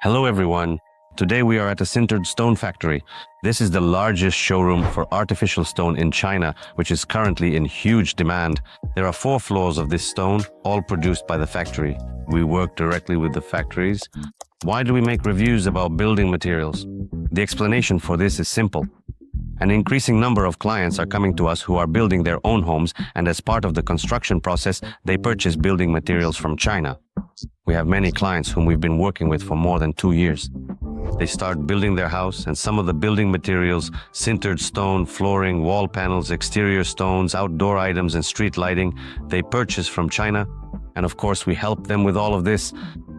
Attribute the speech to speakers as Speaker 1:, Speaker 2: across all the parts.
Speaker 1: Hello everyone. Today we are at a sintered stone factory. This is the largest showroom for artificial stone in China, which is currently in huge demand. There are 4 floors of this stone, all produced by the factory. We work directly with the factories. Why do we make reviews about building materials? The explanation for this is simple. An increasing number of clients are coming to us who are building their own homes, and as part of the construction process, they purchase building materials from China. We have many clients whom we've been working with for more than 2 years. They start building their house, and some of the building materials, sintered stone, flooring, wall panels, exterior stones, outdoor items, and street lighting, they purchase from China. And of course, we help them with all of this.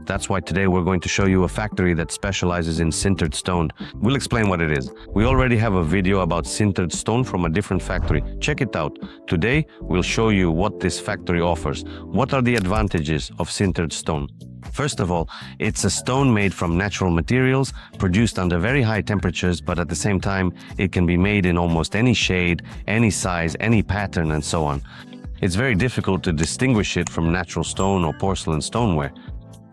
Speaker 1: That's why today we're going to show you a factory that specializes in sintered stone. We'll explain what it is. We already have a video about sintered stone from a different factory. Check it out. Today, we'll show you what this factory offers. What are the advantages of sintered stone? First of all, it's a stone made from natural materials, produced under very high temperatures, but at the same time, it can be made in almost any shade, any size, any pattern, and so on. It's very difficult to distinguish it from natural stone or porcelain stoneware.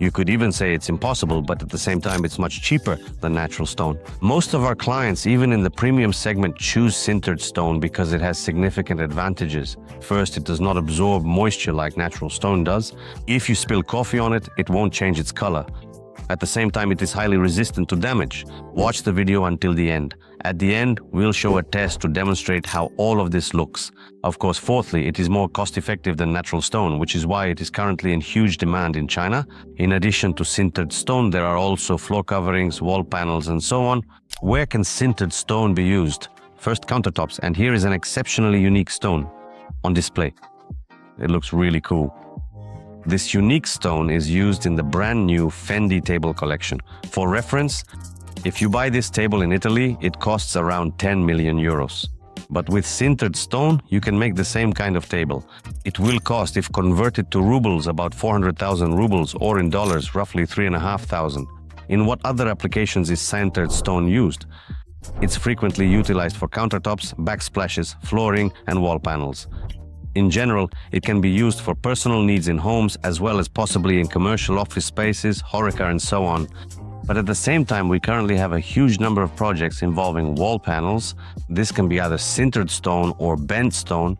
Speaker 1: You could even say it's impossible, but at the same time, it's much cheaper than natural stone. Most of our clients, even in the premium segment, choose sintered stone because it has significant advantages. First, it does not absorb moisture like natural stone does. If you spill coffee on it, it won't change its color. At the same time, it is highly resistant to damage. Watch the video until the end. At the end, we'll show a test to demonstrate how all of this looks. Of course, fourthly, it is more cost-effective than natural stone, which is why it is currently in huge demand in China. In addition to sintered stone, there are also floor coverings, wall panels, and so on. Where can sintered stone be used? First, countertops, and here is an exceptionally unique stone on display. It looks really cool. This unique stone is used in the brand new Fendi table collection. For reference, if you buy this table in Italy, it costs around 10 million euros. But with sintered stone, you can make the same kind of table. It will cost, if converted to rubles, about 400,000 rubles, or in dollars, roughly 3,500. In what other applications is sintered stone used? It's frequently utilized for countertops, backsplashes, flooring, and wall panels. In general, it can be used for personal needs in homes as well as possibly in commercial office spaces, HoReCa, and so on. But at the same time, we currently have a huge number of projects involving wall panels. This can be either sintered stone or bent stone.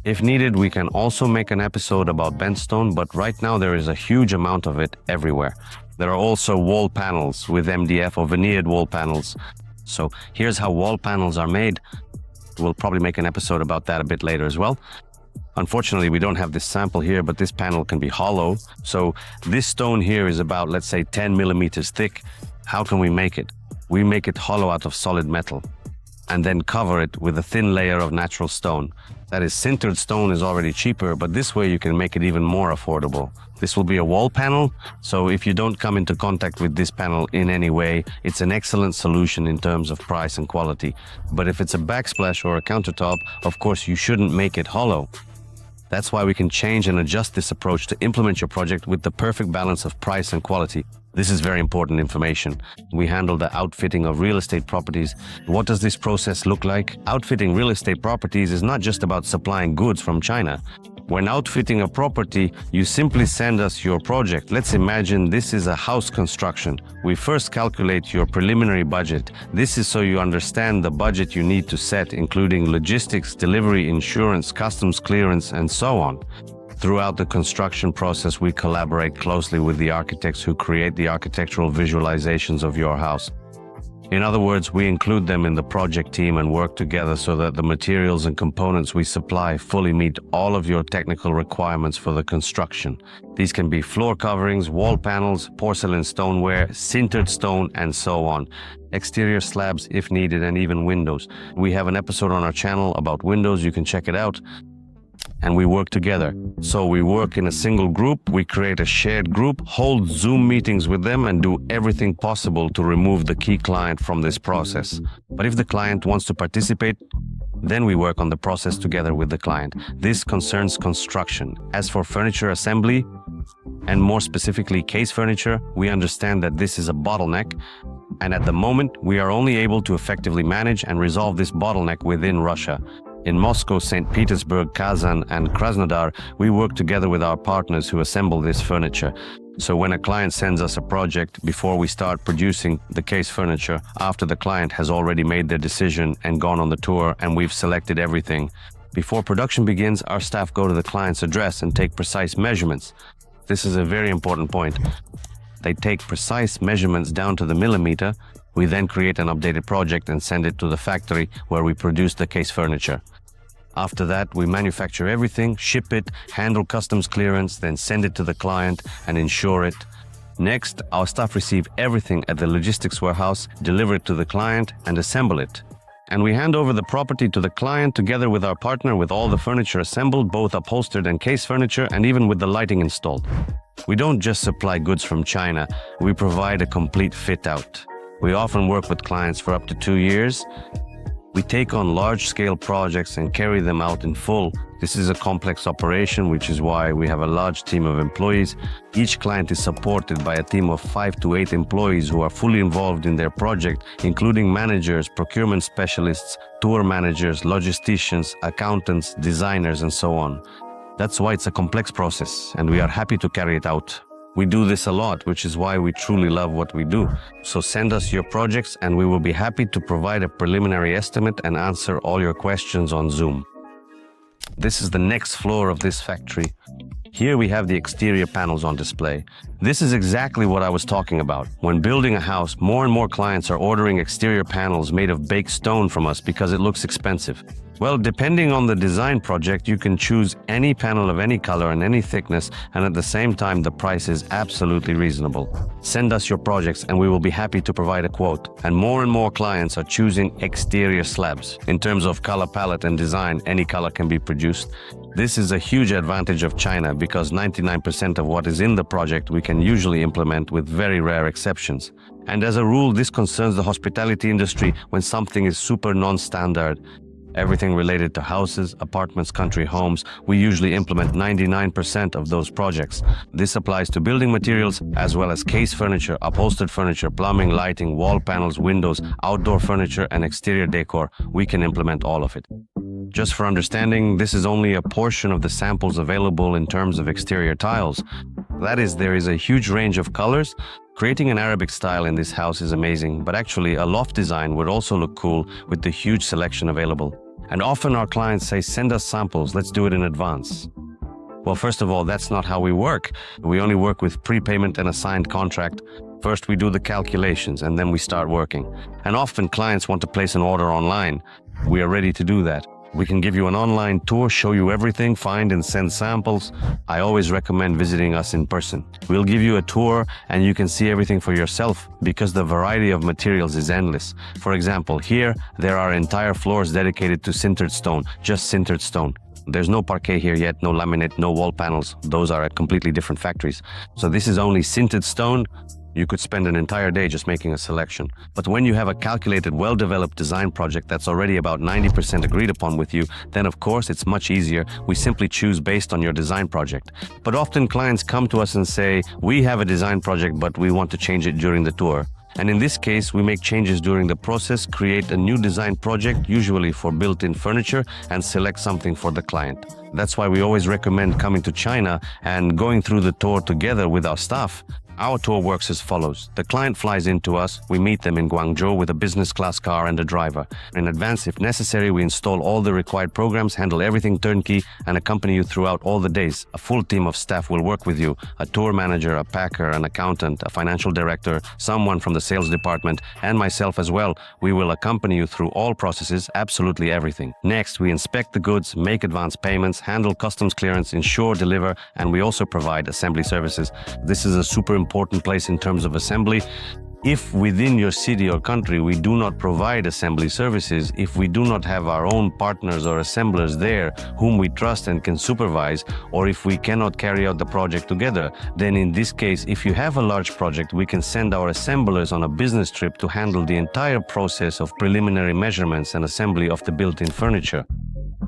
Speaker 1: If needed, we can also make an episode about bent stone, but right now there is a huge amount of it everywhere. There are also wall panels with MDF or veneered wall panels. So here's how wall panels are made. We'll probably make an episode about that a bit later as well. Unfortunately, we don't have this sample here, but this panel can be hollow. So this stone here is about, let's say, 10 millimeters thick. How can we make it? We make it hollow out of solid metal and then cover it with a thin layer of natural stone. That is, sintered stone is already cheaper, but this way you can make it even more affordable. This will be a wall panel, so if you don't come into contact with this panel in any way, it's an excellent solution in terms of price and quality. But if it's a backsplash or a countertop, of course you shouldn't make it hollow. That's why we can change and adjust this approach to implement your project with the perfect balance of price and quality. This is very important information. We handle the outfitting of real estate properties. What does this process look like? Outfitting real estate properties is not just about supplying goods from China. When outfitting a property, you simply send us your project. Let's imagine this is a house construction. We first calculate your preliminary budget. This is so you understand the budget you need to set, including logistics, delivery, insurance, customs clearance, and so on. Throughout the construction process, we collaborate closely with the architects who create the architectural visualizations of your house. In other words, we include them in the project team and work together so that the materials and components we supply fully meet all of your technical requirements for the construction. These can be floor coverings, wall panels, porcelain stoneware, sintered stone, and so on. Exterior slabs if needed, and even windows. We have an episode on our channel about windows, you can check it out. And we work together. So we work in a single group, we create a shared group, hold Zoom meetings with them, and do everything possible to remove the key client from this process. But if the client wants to participate, then we work on the process together with the client. This concerns construction. As for furniture assembly, and more specifically case furniture, we understand that this is a bottleneck, and at the moment, we are only able to effectively manage and resolve this bottleneck within Russia. In Moscow, St. Petersburg, Kazan, and Krasnodar, we work together with our partners who assemble this furniture. So when a client sends us a project, before we start producing the case furniture, after the client has already made their decision and gone on the tour and we've selected everything, before production begins, our staff go to the client's address and take precise measurements. This is a very important point. They take precise measurements down to the millimeter. We then create an updated project and send it to the factory where we produce the case furniture. After that, we manufacture everything, ship it, handle customs clearance, then send it to the client and insure it. Next, our staff receive everything at the logistics warehouse, deliver it to the client, and assemble it. And we hand over the property to the client together with our partner with all the furniture assembled, both upholstered and case furniture, and even with the lighting installed. We don't just supply goods from China, we provide a complete fit-out. We often work with clients for up to 2 years. We take on large-scale projects and carry them out in full. This is a complex operation, which is why we have a large team of employees. Each client is supported by a team of 5 to 8 employees who are fully involved in their project, including managers, procurement specialists, tour managers, logisticians, accountants, designers, and so on. That's why it's a complex process, and we are happy to carry it out. We do this a lot, which is why we truly love what we do. So send us your projects and we will be happy to provide a preliminary estimate and answer all your questions on Zoom. This is the next floor of this factory. Here we have the exterior panels on display. This is exactly what I was talking about. When building a house, more and more clients are ordering exterior panels made of baked stone from us because it looks expensive. Well, depending on the design project, you can choose any panel of any color and any thickness, and at the same time, the price is absolutely reasonable. Send us your projects and we will be happy to provide a quote. And more clients are choosing exterior slabs. In terms of color palette and design, any color can be produced. This is a huge advantage of China because 99% of what is in the project we can usually implement with very rare exceptions. And as a rule, this concerns the hospitality industry when something is super non-standard. Everything related to houses, apartments, country homes, we usually implement 99% of those projects. This applies to building materials as well as case furniture, upholstered furniture, plumbing, lighting, wall panels, windows, outdoor furniture, and exterior decor. We can implement all of it. Just for understanding, this is only a portion of the samples available in terms of exterior tiles. That is, there is a huge range of colors. Creating an Arabic style in this house is amazing, but actually a loft design would also look cool with the huge selection available. And often our clients say, send us samples, let's do it in advance. Well, first of all, that's not how we work. We only work with prepayment and a signed contract. First, we do the calculations and then we start working. And often clients want to place an order online. We are ready to do that. We can give you an online tour, show you everything, find and send samples. I always recommend visiting us in person. We'll give you a tour and you can see everything for yourself because the variety of materials is endless. For example, here there are entire floors dedicated to sintered stone, just sintered stone. There's no parquet here yet, no laminate, no wall panels. Those are at completely different factories. So this is only sintered stone. You could spend an entire day just making a selection. But when you have a calculated, well-developed design project that's already about 90% agreed upon with you, then of course it's much easier. We simply choose based on your design project. But often clients come to us and say, we have a design project, but we want to change it during the tour. And in this case, we make changes during the process, create a new design project, usually for built-in furniture, and select something for the client. That's why we always recommend coming to China and going through the tour together with our staff. Our tour works as follows. The client flies into us, we meet them in Guangzhou with a business class car and a driver. In advance, if necessary, we install all the required programs, handle everything turnkey, and accompany you throughout all the days. A full team of staff will work with you, a tour manager, a packer, an accountant, a financial director, someone from the sales department, and myself as well. We will accompany you through all processes, absolutely everything. Next, we inspect the goods, make advance payments, handle customs clearance, insure, deliver, and we also provide assembly services. This is a super important place in terms of assembly. If within your city or country we do not provide assembly services, if we do not have our own partners or assemblers there whom we trust and can supervise, or if we cannot carry out the project together, then in this case, if you have a large project, we can send our assemblers on a business trip to handle the entire process of preliminary measurements and assembly of the built-in furniture.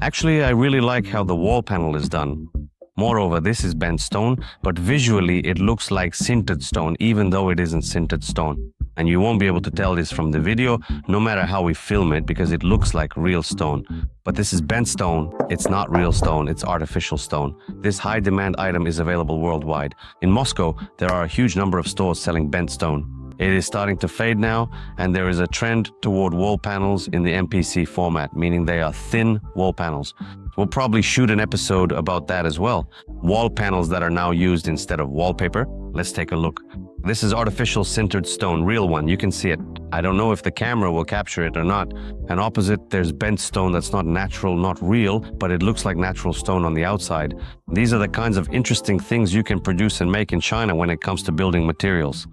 Speaker 1: Actually, I really like how the wall panel is done. Moreover, this is bent stone, but visually it looks like sintered stone, even though it isn't sintered stone. And you won't be able to tell this from the video, no matter how we film it, because it looks like real stone. But this is bent stone. It's not real stone, it's artificial stone. This high-demand item is available worldwide. In Moscow, there are a huge number of stores selling bent stone. It is starting to fade now, and there is a trend toward wall panels in the MPC format, meaning they are thin wall panels. We'll probably shoot an episode about that as well. Wall panels that are now used instead of wallpaper. Let's take a look. This is artificial sintered stone, real one. You can see it. I don't know if the camera will capture it or not. And opposite, there's bent stone that's not natural, not real, but it looks like natural stone on the outside. These are the kinds of interesting things you can produce and make in China when it comes to building materials.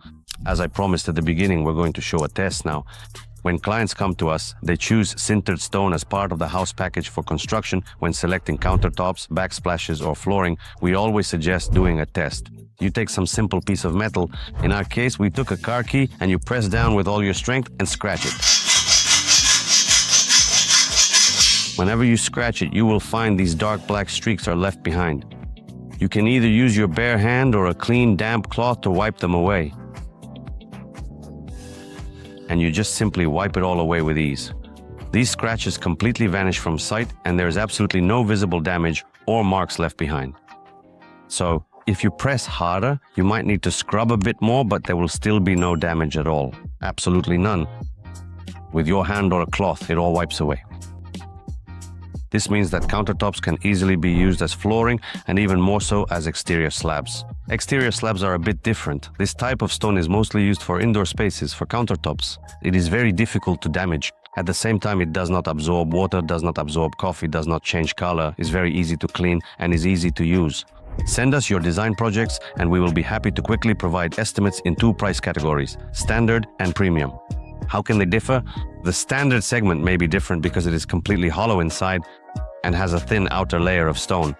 Speaker 1: As I promised at the beginning, we're going to show a test now. When clients come to us, they choose sintered stone as part of the house package for construction. When selecting countertops, backsplashes, or flooring, we always suggest doing a test. You take some simple piece of metal. In our case, we took a car key and you press down with all your strength and scratch it. Whenever you scratch it, you will find these dark black streaks are left behind. You can either use your bare hand or a clean, damp cloth to wipe them away. And you just simply wipe it all away with ease. These scratches completely vanish from sight, and there is absolutely no visible damage or marks left behind. So, if you press harder, you might need to scrub a bit more, but there will still be no damage at all. Absolutely none. With your hand or a cloth, it all wipes away. This means that countertops can easily be used as flooring and even more so as exterior slabs. Exterior slabs are a bit different. This type of stone is mostly used for indoor spaces, for countertops. It is very difficult to damage. At the same time, it does not absorb water, does not absorb coffee, does not change color, is very easy to clean, and is easy to use. Send us your design projects and we will be happy to quickly provide estimates in 2 price categories, standard and premium. How can they differ? The standard segment may be different because it is completely hollow inside and has a thin outer layer of stone.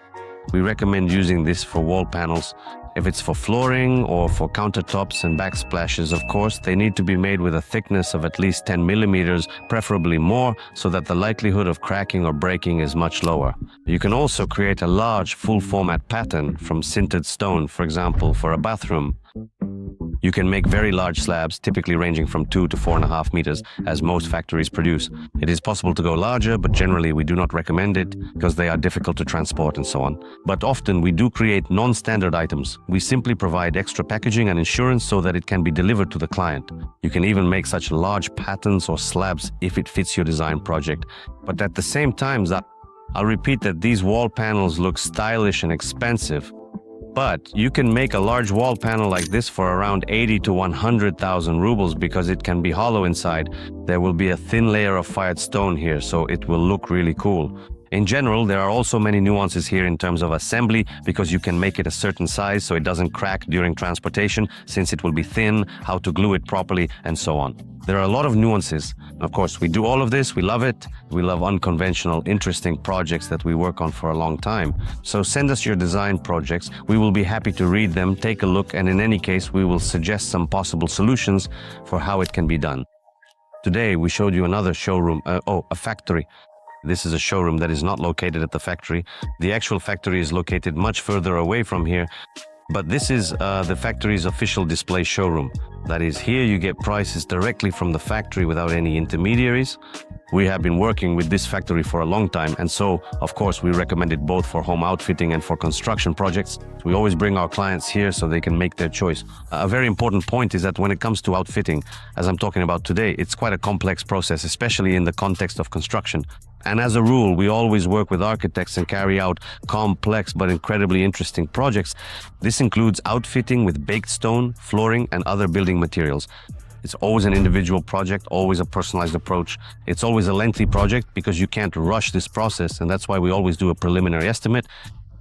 Speaker 1: We recommend using this for wall panels. If it's for flooring or for countertops and backsplashes, of course, they need to be made with a thickness of at least 10 millimeters, preferably more, so that the likelihood of cracking or breaking is much lower. You can also create a large full-format pattern from sintered stone, for example, for a bathroom. You can make very large slabs, typically ranging from 2 to 4.5 meters, as most factories produce. It is possible to go larger, but generally we do not recommend it because they are difficult to transport and so on. But often we do create non-standard items. We simply provide extra packaging and insurance so that it can be delivered to the client. You can even make such large patterns or slabs if it fits your design project. But at the same time, I'll repeat that these wall panels look stylish and expensive. But you can make a large wall panel like this for around 80 to 100,000 rubles because it can be hollow inside. There will be a thin layer of fired stone here, so it will look really cool. In general, there are also many nuances here in terms of assembly because you can make it a certain size so it doesn't crack during transportation, since it will be thin, how to glue it properly, and so on. There are a lot of nuances. Of course, we do all of this, we love it. We love unconventional, interesting projects that we work on for a long time. So send us your design projects. We will be happy to read them, take a look, and in any case, we will suggest some possible solutions for how it can be done. Today, we showed you another showroom, a factory. This is a showroom that is not located at the factory. The actual factory is located much further away from here. But this is the factory's official display showroom. That is, here you get prices directly from the factory without any intermediaries. We have been working with this factory for a long time, and so, of course, we recommend it both for home outfitting and for construction projects. We always bring our clients here so they can make their choice. A very important point is that when it comes to outfitting, as I'm talking about today, it's quite a complex process, especially in the context of construction. And as a rule, we always work with architects and carry out complex but incredibly interesting projects. This includes outfitting with baked stone, flooring, and other building materials. It's always an individual project, always a personalized approach. It's always a lengthy project because you can't rush this process, and that's why we always do a preliminary estimate.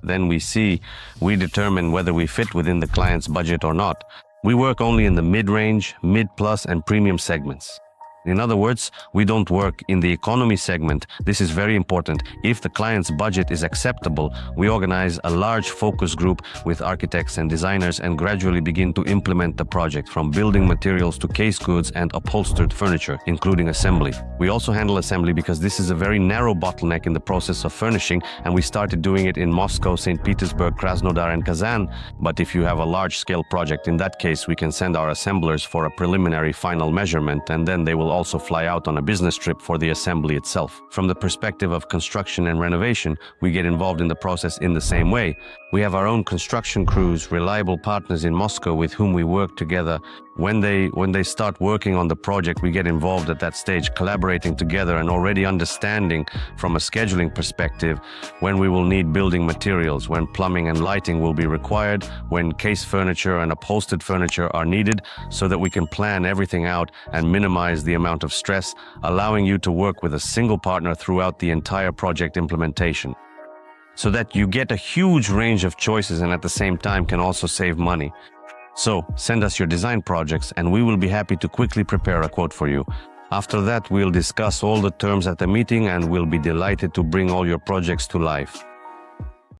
Speaker 1: Then we determine whether we fit within the client's budget or not. We work only in the mid-range, mid-plus, and premium segments. In other words, we don't work in the economy segment. This is very important. If the client's budget is acceptable, we organize a large focus group with architects and designers and gradually begin to implement the project, from building materials to case goods and upholstered furniture, including assembly. We also handle assembly because this is a very narrow bottleneck in the process of furnishing, and we started doing it in Moscow, St. Petersburg, Krasnodar, and Kazan. But if you have a large-scale project, in that case, we can send our assemblers for a preliminary final measurement, and then they will also fly out on a business trip for the assembly itself. From the perspective of construction and renovation, we get involved in the process in the same way. We have our own construction crews, reliable partners in Moscow with whom we work together. When they start working on the project, we get involved at that stage, collaborating together and already understanding from a scheduling perspective when we will need building materials, when plumbing and lighting will be required, when case furniture and upholstered furniture are needed, so that we can plan everything out and minimize the amount of stress, allowing you to work with a single partner throughout the entire project implementation, so that you get a huge range of choices and at the same time can also save money. So, send us your design projects and we will be happy to quickly prepare a quote for you. After that, we'll discuss all the terms at the meeting and we'll be delighted to bring all your projects to life.